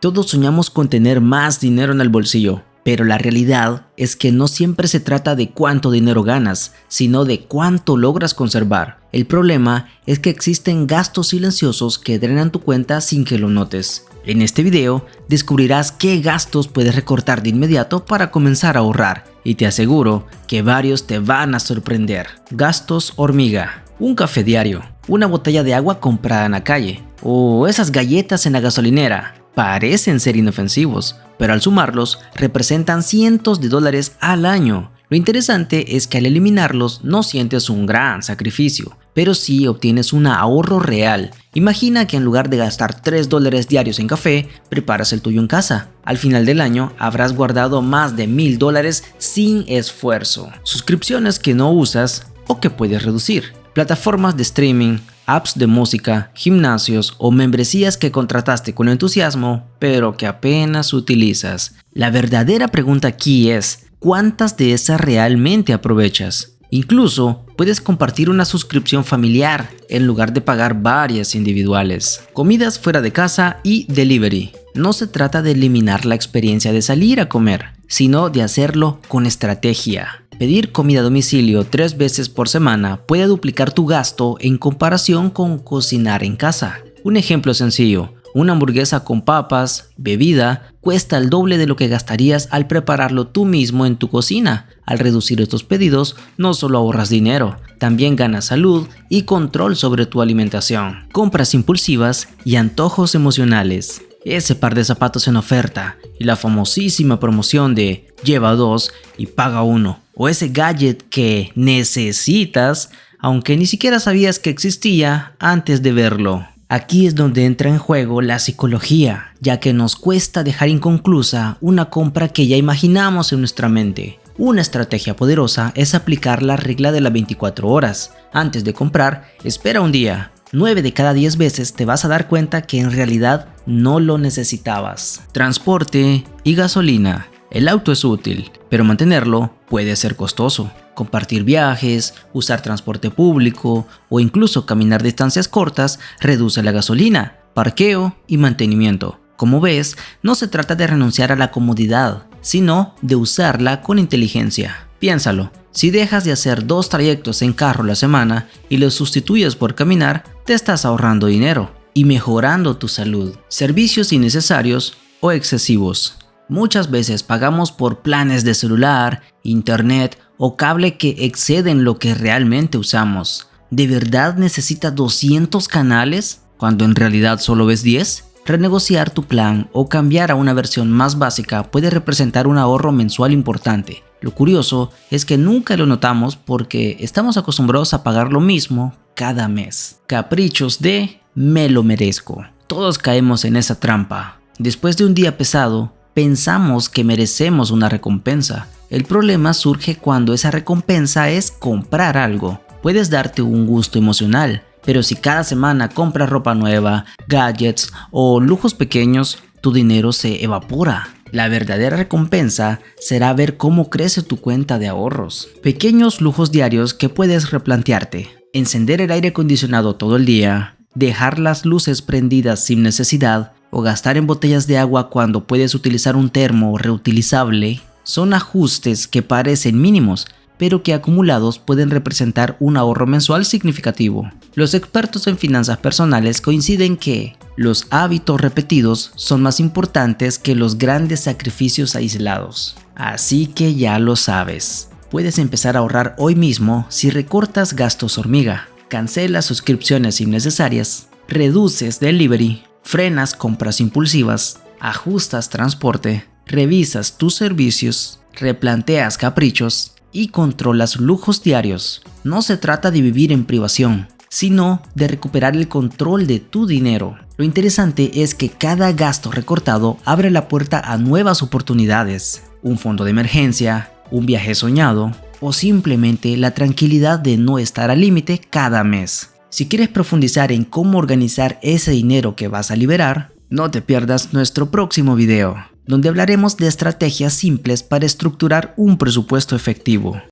Todos soñamos con tener más dinero en el bolsillo, pero la realidad es que no siempre se trata de cuánto dinero ganas, sino de cuánto logras conservar. El problema es que existen gastos silenciosos que drenan tu cuenta sin que lo notes. En este video descubrirás qué gastos puedes recortar de inmediato para comenzar a ahorrar, y te aseguro que varios te van a sorprender. Gastos hormiga: un café diario, una botella de agua comprada en la calle, o esas galletas en la gasolinera. Parecen ser inofensivos, pero al sumarlos representan cientos de dólares al año. Lo interesante es que al eliminarlos no sientes un gran sacrificio, pero sí obtienes un ahorro real. Imagina que en lugar de gastar $3 diarios en café, preparas el tuyo en casa. Al final del año habrás guardado más de $1000 sin esfuerzo. Suscripciones que no usas o que puedes reducir. Plataformas de streaming, apps de música, gimnasios o membresías que contrataste con entusiasmo, pero que apenas utilizas. La verdadera pregunta aquí es: ¿cuántas de esas realmente aprovechas? Incluso puedes compartir una suscripción familiar en lugar de pagar varias individuales. Comidas fuera de casa y delivery. No se trata de eliminar la experiencia de salir a comer, sino de hacerlo con estrategia. Pedir comida a domicilio 3 veces por semana puede duplicar tu gasto en comparación con cocinar en casa. Un ejemplo sencillo: una hamburguesa con papas, bebida, cuesta el doble de lo que gastarías al prepararlo tú mismo en tu cocina. Al reducir estos pedidos, no solo ahorras dinero, también ganas salud y control sobre tu alimentación. Compras impulsivas y antojos emocionales. Ese par de zapatos en oferta y la famosísima promoción de lleva 2 y paga 1, o ese gadget que necesitas aunque ni siquiera sabías que existía antes de verlo. Aquí es donde entra en juego la psicología, ya que nos cuesta dejar inconclusa una compra que ya imaginamos en nuestra mente. Una estrategia poderosa es aplicar la regla de las 24 horas. Antes de comprar, espera un día. 9 de cada 10 veces te vas a dar cuenta que en realidad no lo necesitabas. Transporte y gasolina. El auto es útil, pero mantenerlo puede ser costoso. Compartir viajes, usar transporte público o incluso caminar distancias cortas reduce la gasolina, parqueo y mantenimiento. Como ves, no se trata de renunciar a la comodidad, sino de usarla con inteligencia. Piénsalo: si dejas de hacer 2 trayectos en carro a la semana y los sustituyes por caminar, te estás ahorrando dinero y mejorando tu salud. Servicios innecesarios o excesivos. Muchas veces pagamos por planes de celular, internet o cable que exceden lo que realmente usamos. ¿De verdad necesitas 200 canales cuando en realidad solo ves 10? Renegociar tu plan o cambiar a una versión más básica puede representar un ahorro mensual importante. Lo curioso es que nunca lo notamos porque estamos acostumbrados a pagar lo mismo cada mes. Caprichos de me lo merezco. Todos caemos en esa trampa. Después de un día pesado, pensamos que merecemos una recompensa. El problema surge cuando esa recompensa es comprar algo. Puedes darte un gusto emocional, pero si cada semana compras ropa nueva, gadgets o lujos pequeños, tu dinero se evapora. La verdadera recompensa será ver cómo crece tu cuenta de ahorros. Pequeños lujos diarios que puedes replantearte: encender el aire acondicionado todo el día, dejar las luces prendidas sin necesidad o gastar en botellas de agua cuando puedes utilizar un termo reutilizable. Son ajustes que parecen mínimos, pero que acumulados pueden representar un ahorro mensual significativo. Los expertos en finanzas personales coinciden que los hábitos repetidos son más importantes que los grandes sacrificios aislados. Así que ya lo sabes. Puedes empezar a ahorrar hoy mismo si recortas gastos hormiga, cancelas suscripciones innecesarias, reduces delivery, frenas compras impulsivas, ajustas transporte, revisas tus servicios, replanteas caprichos y controlas lujos diarios. No se trata de vivir en privación, sino de recuperar el control de tu dinero. Lo interesante es que cada gasto recortado abre la puerta a nuevas oportunidades: un fondo de emergencia, un viaje soñado o simplemente la tranquilidad de no estar al límite cada mes. Si quieres profundizar en cómo organizar ese dinero que vas a liberar, no te pierdas nuestro próximo video, donde hablaremos de estrategias simples para estructurar un presupuesto efectivo.